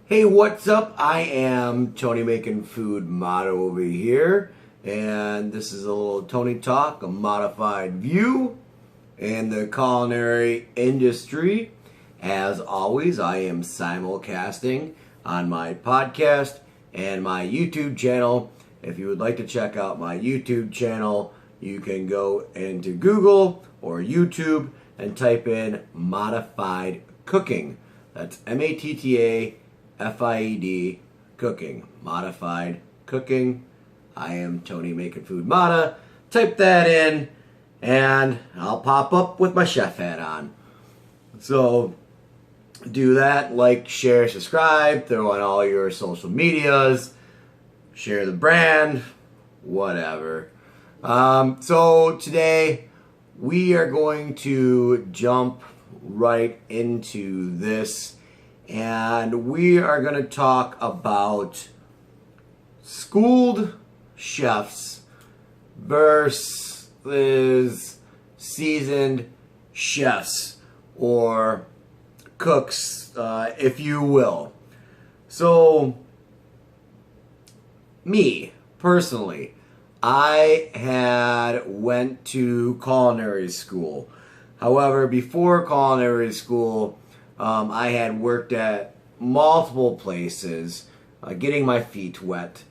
Hey, what's up? I am Tony Making Food Motto over here, and this is a little Tony Talk, a modified view in the culinary industry. As always, I am simulcasting on my podcast and my YouTube channel. If you would like to check out my YouTube channel, you can go into Google or YouTube and type in Modified Cooking. That's MATTAFIED cooking. Modified cooking. I am Tony Making Food Mata. Type that in and I'll pop up with my chef hat on. So do that, like, share, subscribe, throw on all your social medias, share the brand, whatever. So today we are going to jump right into this. And we are going to talk about schooled chefs versus seasoned chefs or cooks, if you will. So, me, personally, I had went to culinary school. However, before culinary school, I had worked at multiple places, getting my feet wet,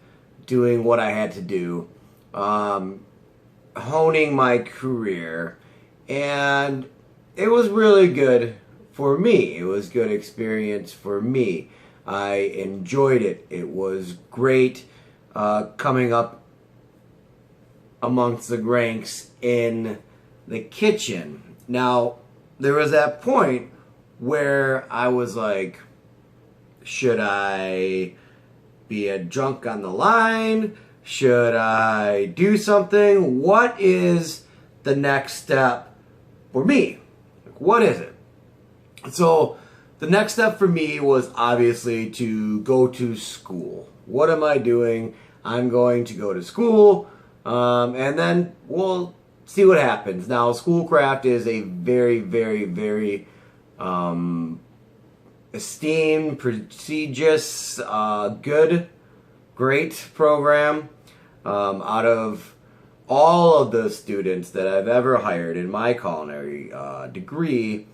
doing what I had to do, honing my career, and it was really good for me. It was good experience for me. I enjoyed it. It was great coming up amongst the ranks in the kitchen. Now, there was that point where I was like, should I be a drunk on the line? Should I do something? What is the next step for me? Like, what is it? So the next step for me was obviously to go to school. What am I doing? I'm going to go to school, and then we'll see what happens. Now, Schoolcraft is a very, very, very esteemed, prestigious, good, great program. Out of all of the students that I've ever hired in my culinary degree,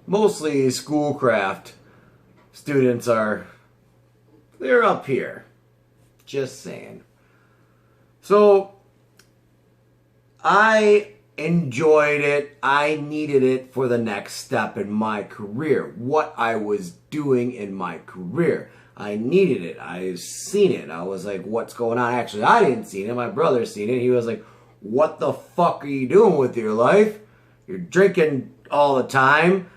mostly Schoolcraft students they're up here. Just saying. So, I enjoyed it. I needed it for the next step in my career. What I was doing in my career. I needed it. I've seen it. I was like, what's going on? Actually, I didn't see it. My brother seen it. He was like, what the fuck are you doing with your life? You're drinking all the time.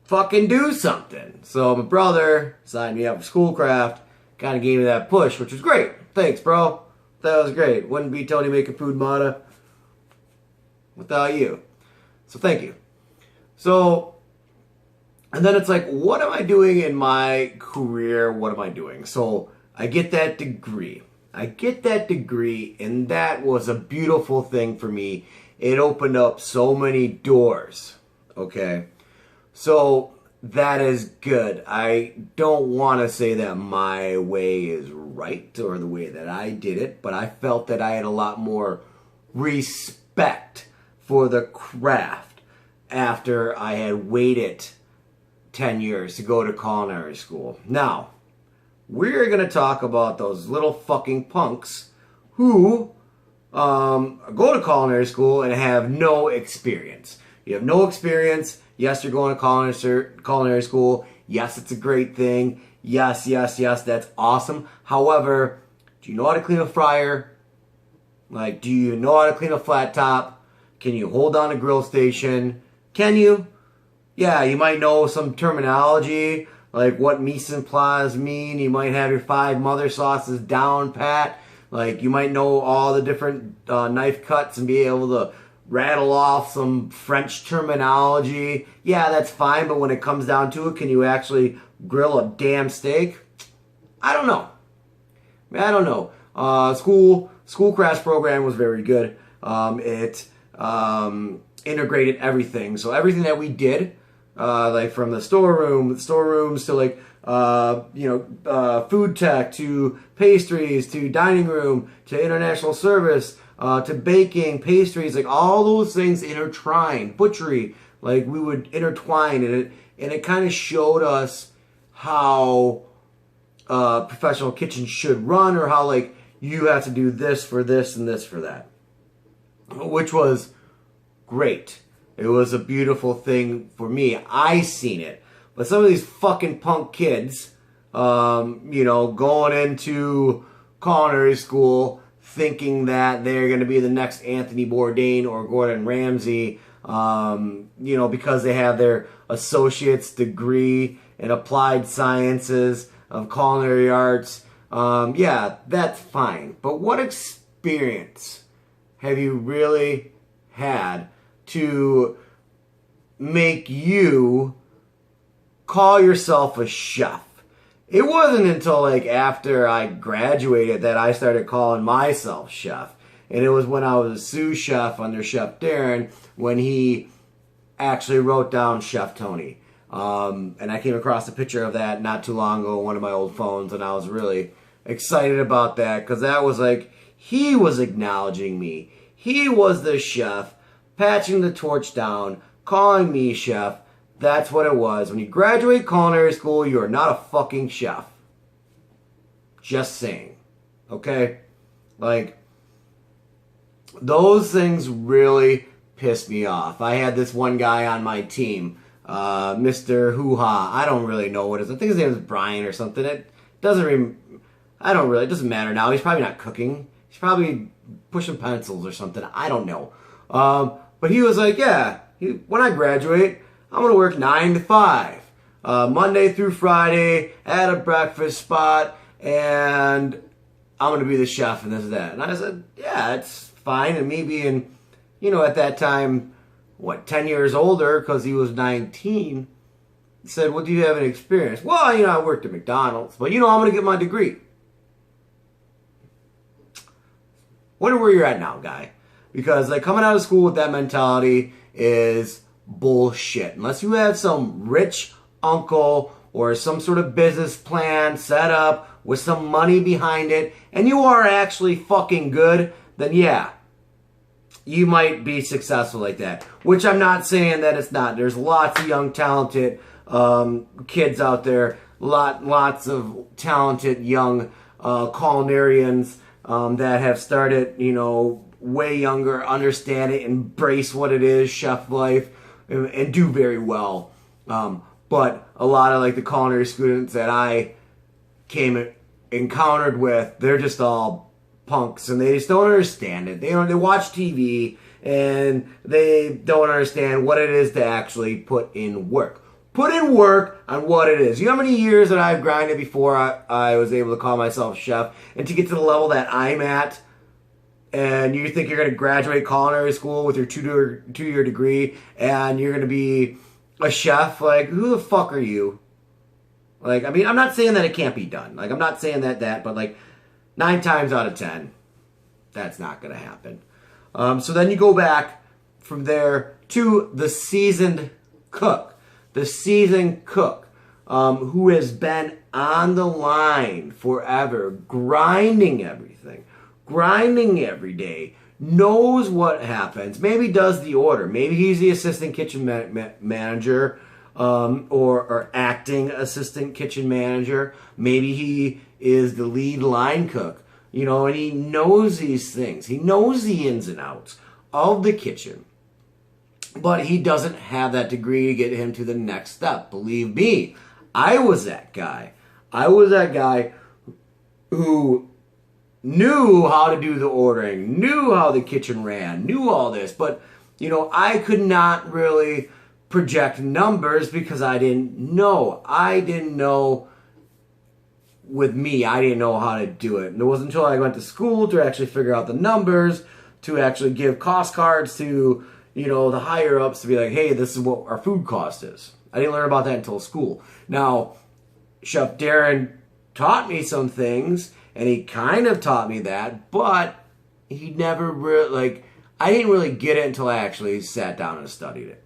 Fucking do something. So my brother signed me up for Schoolcraft. Kind of gave me that push, which was great. Thanks, bro. That was great. Wouldn't be Tony Making Food Mata without you. So thank you. So, and then it's like, what am I doing in my career? What am I doing? So I get that degree. And that was a beautiful thing for me. It opened up so many doors. Okay. So that is good. I don't want to say that my way is right or the way that I did it, but I felt that I had a lot more respect for the craft after I had waited 10 years to go to culinary school. Now, we're going to talk about those little fucking punks who go to culinary school and have no experience. You have no experience. Yes, you're going to culinary school. Yes, it's a great thing. Yes, that's awesome. However, do you know how to clean a fryer? Like, do you know how to clean a flat top? Can you hold on a grill station? Can you? Yeah, you might know some terminology, like what mise en place mean. You might have your 5 mother sauces down pat. Like, you might know all the different knife cuts and be able to rattle off some French terminology. Yeah, that's fine, but when it comes down to it, can you actually grill a damn steak? I don't know. Schoolcraft's program was very good. It integrated everything. So everything that we did like from the storerooms to like food tech, to pastries, to dining room, to international service, to baking, pastries, like all those things intertwined. Butchery, like we would intertwine and it kind of showed us how professional kitchens should run, or how like you have to do this for this and this for that, which was great. It was a beautiful thing for me. I seen it. But some of these fucking punk kids, going into culinary school thinking that they're going to be the next Anthony Bourdain or Gordon Ramsay, because they have their associate's degree in applied sciences of culinary arts. Yeah, that's fine. But what experience have you really had to make you call yourself a chef? It wasn't until like after I graduated that I started calling myself chef. And it was when I was a sous chef under Chef Darren, when he actually wrote down Chef Tony. And I came across a picture of that not too long ago on one of my old phones, and I was really excited about that, because that was like, he was acknowledging me. He was the chef, patching the torch down, calling me chef. That's what it was. When you graduate culinary school, you are not a fucking chef. Just saying. Okay? Like, those things really pissed me off. I had this one guy on my team, Mr. Hoo-Ha. I don't really know what it is. I think his name is Brian or something. It doesn't it doesn't matter now. He's probably not cooking. He's probably pushing pencils or something. I don't know. But he was like, yeah, when I graduate, I'm going to work 9 to 5. Monday through Friday at a breakfast spot, and I'm going to be the chef and this and that. And I said, yeah, it's fine. And me being, at that time, 10 years older, because he was 19, said, well, do you have any experience? Well, I worked at McDonald's, but I'm going to get my degree. Wonder where you're at now, guy. Because like coming out of school with that mentality is bullshit. Unless you have some rich uncle or some sort of business plan set up with some money behind it, and you are actually fucking good, then yeah, you might be successful like that. Which I'm not saying that it's not. There's lots of young, talented kids out there. Lots of talented young culinarians that have started, way younger, understand it, embrace what it is, chef life, and do very well. But a lot of like the culinary students that I encountered with, they're just all punks, and they just don't understand it. They watch TV and they don't understand what it is to actually put in work. Put in work on what it is. You know how many years that I've grinded before I was able to call myself chef, and to get to the level that I'm at, and you think you're going to graduate culinary school with your two-year degree, and you're going to be a chef? Like, who the fuck are you? Like, I mean, I'm not saying that it can't be done. Like, I'm not saying that, but like 9 times out of 10, that's not going to happen. So then you go back from there to the seasoned cook. The seasoned cook who has been on the line forever, grinding everything, grinding every day, knows what happens, maybe does the order, maybe he's the assistant kitchen manager or acting assistant kitchen manager, maybe he is the lead line cook, and he knows these things. He knows the ins and outs of the kitchen. But he doesn't have that degree to get him to the next step. Believe me, I was that guy. I was that guy who knew how to do the ordering, knew how the kitchen ran, knew all this. But, I could not really project numbers because I didn't know. I didn't know with me. I didn't know how to do it. And it wasn't until I went to school to actually figure out the numbers, to actually give cost cards to the higher ups, to be like, hey, this is what our food cost is. I didn't learn about that until school. Now, Chef Darren taught me some things, and he kind of taught me that, but he never really, I didn't really get it until I actually sat down and studied it.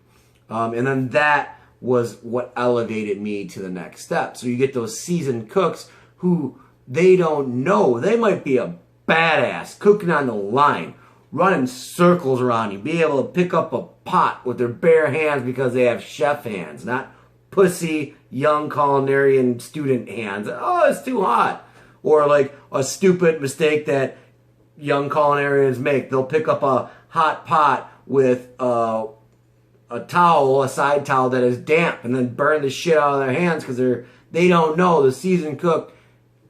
And then that was what elevated me to the next step. So you get those seasoned cooks who they don't know. They might be a badass cooking on the line, running circles around you, be able to pick up a pot with their bare hands because they have chef hands, not pussy young culinarian student hands. Oh, it's too hot. Or like a stupid mistake that young culinarians make. They'll pick up a hot pot with a towel, a side towel that is damp, and then burn the shit out of their hands because they don't know. The seasoned cook,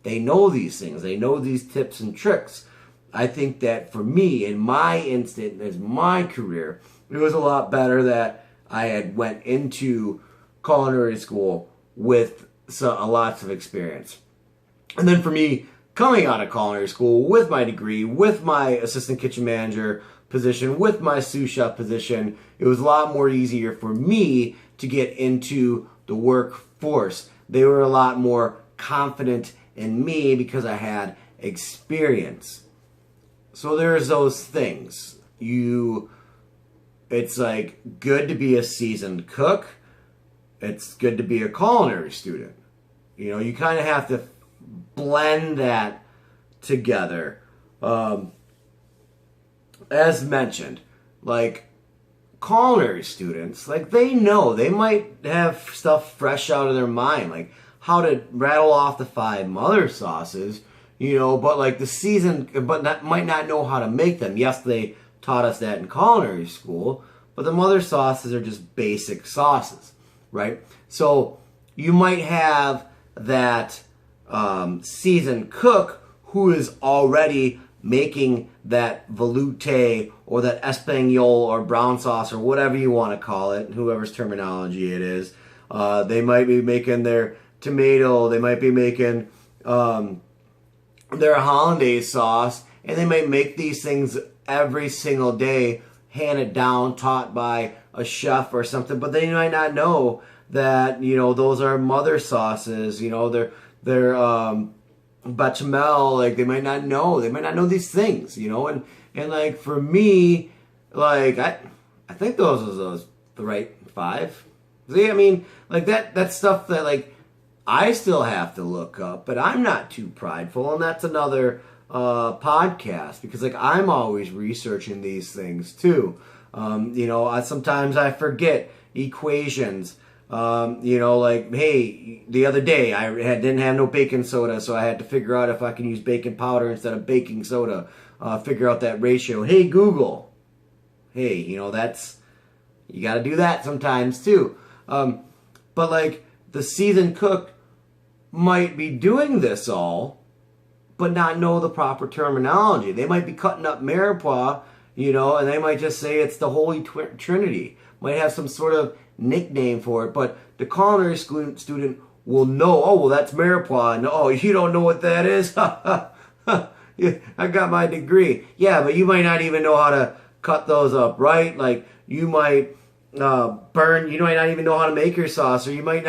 they know these things. They know these tips and tricks. I think that for me, in my instant, as my career, it was a lot better that I had went into culinary school with lots of experience. And then for me, coming out of culinary school with my degree, with my assistant kitchen manager position, with my sous chef position, it was a lot more easier for me to get into the workforce. They were a lot more confident in me because I had experience. So there's those things. It's like good to be a seasoned cook. It's good to be a culinary student. You know, you kind of have to blend that together. As mentioned, like culinary students, like they know, they might have stuff fresh out of their mind, like how to rattle off the 5 mother sauces, you know, but like the seasoned, might not know how to make them. Yes, they taught us that in culinary school, but the mother sauces are just basic sauces, right? So you might have that seasoned cook who is already making that velouté or that espagnole or brown sauce or whatever you want to call it, whoever's terminology it is. They might be making their tomato, they might be making their hollandaise sauce, and they might make these things every single day, handed down, taught by a chef or something, but they might not know that, you know, those are mother sauces, you know, they're bechamel, like they might not know these things, you know, and like for me, like I think those are the right 5. See, I mean, like that's stuff that like I still have to look up, but I'm not too prideful, and that's another podcast, because like I'm always researching these things too. You know, sometimes I forget equations. You know, like, hey, the other day I didn't have no baking soda, so I had to figure out if I can use baking powder instead of baking soda. Figure out that ratio. Hey, Google. Hey, you know, you got to do that sometimes too. But like the seasoned cook might be doing this all, but not know the proper terminology. They might be cutting up mirepoix, you know, and they might just say it's the Holy Trinity. Might have some sort of nickname for it, but the culinary student will know, oh, well, that's mirepoix, and oh, you don't know what that is? I got my degree. Yeah, but you might not even know how to cut those up, right? Like, you might you might not even know how to make your sauce, or you might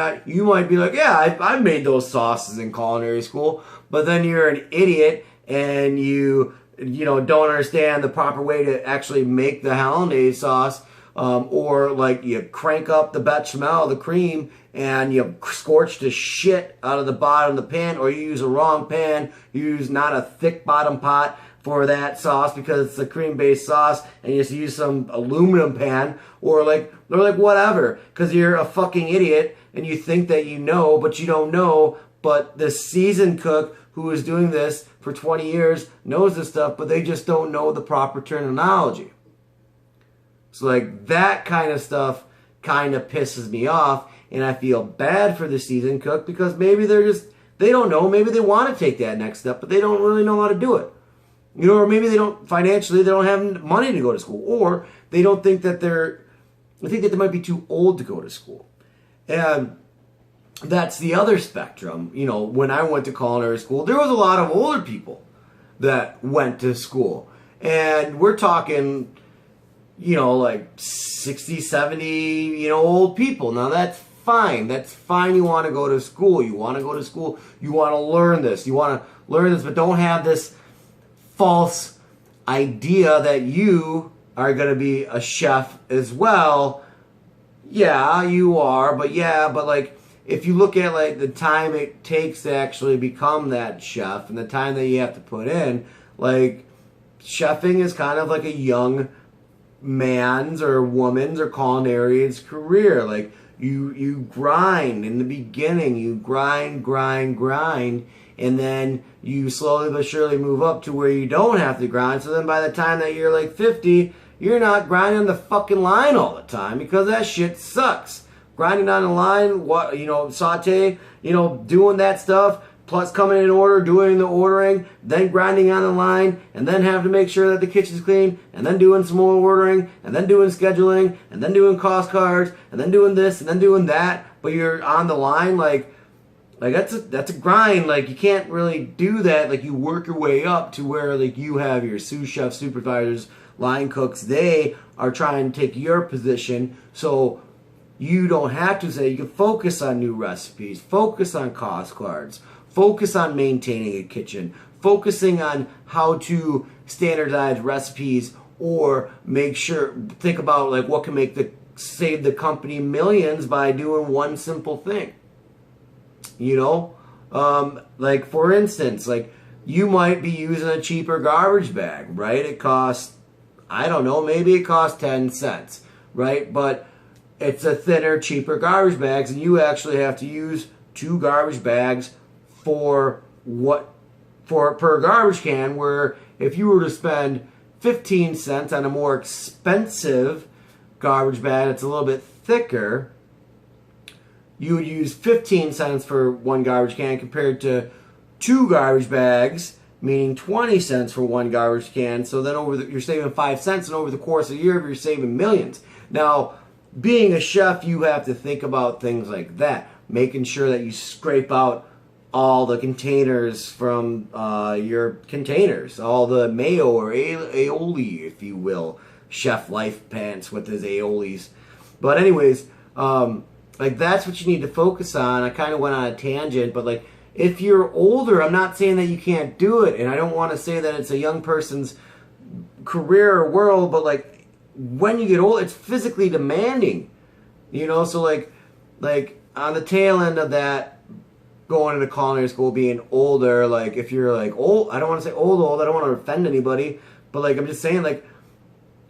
be like, yeah, I made those sauces in culinary school, but then you're an idiot, and you don't understand the proper way to actually make the hollandaise sauce. Or like you crank up the bechamel, the cream, and you scorch the shit out of the bottom of the pan, or you use a wrong pan, you use not a thick bottom pot for that sauce because it's a cream-based sauce, and you just use some aluminum pan, or like whatever, because you're a fucking idiot and you think that you know, but you don't know. But the seasoned cook who is doing this for 20 years knows this stuff, but they just don't know the proper terminology. So like that kind of stuff kind of pisses me off, and I feel bad for the seasoned cook because maybe they don't know, maybe they want to take that next step, but they don't really know how to do it. You know, or maybe they don't have money to go to school, or they don't think that they might be too old to go to school. And that's the other spectrum. You know, when I went to culinary school, there was a lot of older people that went to school. And we're talking, you know, like 60, 70, you know, old people. Now that's fine. That's fine. You want to go to school. You want to go to school. You want to learn this. You want to learn this, but don't have this false idea that you are going to be a chef as well. Yeah, you are, but like if you look at like the time it takes to actually become that chef and the time that you have to put in, like chefing is kind of like a young man's or woman's or culinarian's career. Like you grind in the beginning, you grind, and then you slowly but surely move up to where you don't have to grind. So then by the time that you're like 50, you're not grinding the fucking line all the time because that shit sucks. Grinding on the line, what saute, doing that stuff, plus coming in order, doing the ordering, then grinding on the line, and then have to make sure that the kitchen's clean, and then doing some more ordering, and then doing scheduling, and then doing cost cards, and then doing this, and then doing that. But you're on the line, like that's a grind. Like you can't really do that. Like you work your way up to where like you have your sous chef, supervisors, line cooks. They are trying to take your position, so you don't have to say. You can focus on new recipes, focus on cost cards, focus on maintaining a kitchen, focusing on how to standardize recipes or think about like what can save the company millions by doing one simple thing. Like for instance, like you might be using a cheaper garbage bag, right? It costs, I don't know, maybe it costs 10 cents, right? But it's a thinner, cheaper garbage bags, and you actually have to use 2 garbage bags per garbage can, where if you were to spend 15 cents on a more expensive garbage bag that's a little bit thicker, you would use 15 cents for 1 garbage can compared to 2 garbage bags, meaning 20 cents for 1 garbage can. So then you're saving 5 cents, and over the course of a year, you're saving millions. Now, being a chef, you have to think about things like that, making sure that you scrape out all the containers from your containers, all the mayo or aioli, if you will. Chef Life pants with his aiolis. But anyways, like that's what you need to focus on. I kind of went on a tangent, but like if you're older, I'm not saying that you can't do it, and I don't want to say that it's a young person's career or world, but like when you get old, it's physically demanding, so like on the tail end of that, going into culinary school, being older, like if you're like old, I don't want to say old, I don't want to offend anybody, but like I'm just saying like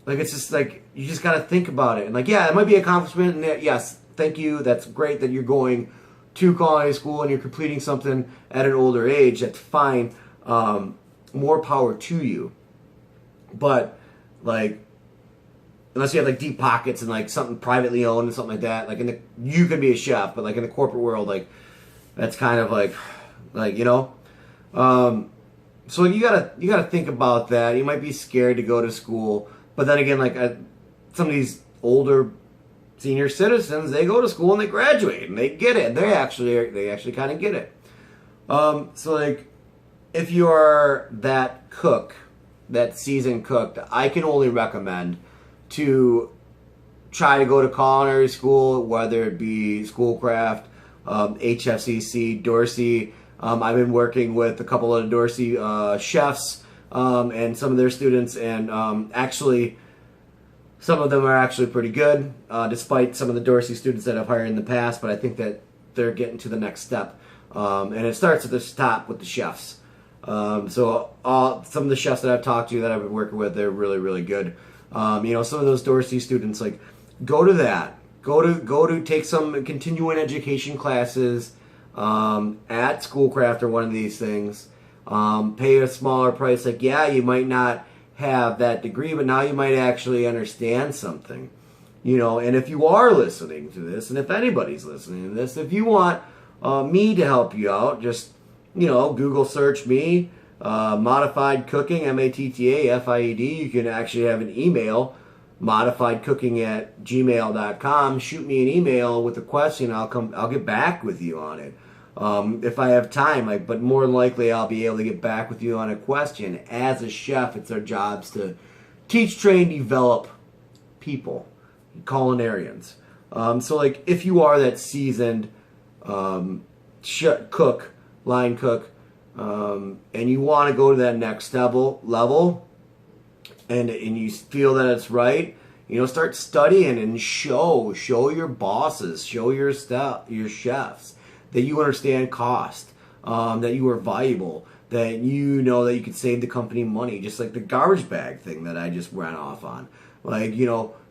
it's just like you just got to think about it, and like yeah, it might be an accomplishment, and yes, thank you, that's great that you're going to culinary school and you're completing something at an older age. That's fine, more power to you. But like unless you have like deep pockets and like something privately owned and something like that, like you could be a chef, but like in the corporate world, like that's kind of like so you gotta think about that. You might be scared to go to school, but then again, like some of these older senior citizens, they go to school and they graduate and they get it. They actually kind of get it. So like if you are that cook, that seasoned cook, I can only recommend to try to go to culinary school, whether it be Schoolcraft, HFCC, Dorsey. I've been working with a couple of Dorsey chefs and some of their students, and actually some of them are actually pretty good, despite some of the Dorsey students that I've hired in the past, but I think that they're getting to the next step. And it starts at the top with the chefs. So some of the chefs that I've talked to that I've been working with, they're really, really good. Some of those Dorsey students, like, go to that. Go to take some continuing education classes at Schoolcraft or one of these things. Pay a smaller price. Like, yeah, you might not have that degree, but now you might actually understand something. And if you are listening to this, and if anybody's listening to this, if you want me to help you out, just, Google search me, Modified Cooking, MATTAFIED. You can actually have an email, modifiedcooking@gmail.com. Shoot me an email with a question. I'll get back with you on it. If I have time, but more than likely I'll be able to get back with you on a question. As a chef, it's our jobs to teach, train, develop people, culinarians. So like if you are that seasoned cook, line cook, and you want to go to that next level, and you feel that it's right, Start studying and show your bosses, show your chefs that you understand cost, that you are valuable, that you know that you could save the company money, just like the garbage bag thing that I just ran off on. Like,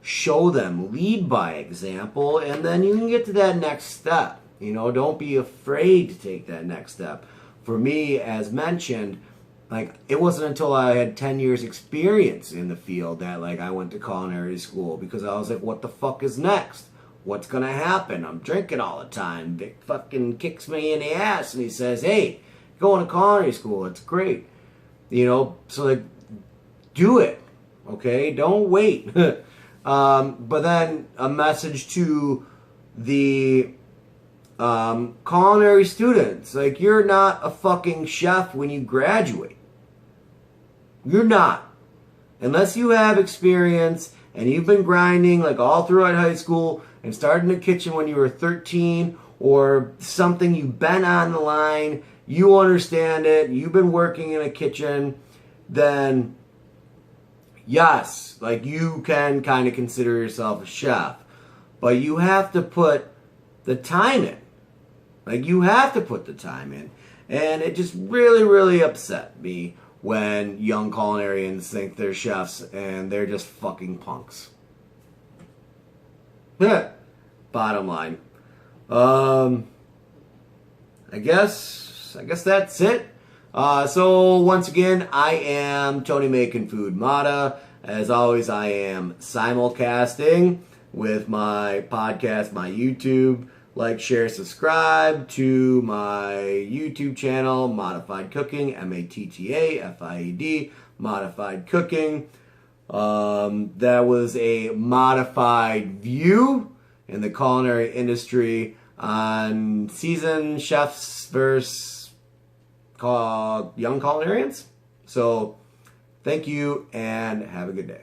show them, lead by example, and then you can get to that next step. Don't be afraid to take that next step. For me, as mentioned, like, it wasn't until I had 10 years experience in the field that, like, I went to culinary school, because I was like, what the fuck is next? What's gonna happen? I'm drinking all the time. Vic fucking kicks me in the ass and he says, hey, going to culinary school, it's great. So, like, do it, okay? Don't wait. But then a message to the culinary students, like, you're not a fucking chef when you graduate. You're not. Unless you have experience and you've been grinding, like, all throughout high school and started in the kitchen when you were 13 or something, you've been on the line, you understand it, you've been working in a kitchen, then yes, like, you can kind of consider yourself a chef. But you have to put the time in. Like, you have to put the time in. And it just really, really upset me when young culinarians think they're chefs and they're just fucking punks. Bottom line. I guess that's it. So once again, I am Tony Making Food Mata. As always, I am simulcasting with my podcast, my YouTube. Like, share, subscribe to my YouTube channel, Modified Cooking, MATTAFIED, Modified Cooking. That was a modified view in the culinary industry on seasoned chefs versus young culinarians. So, thank you and have a good day.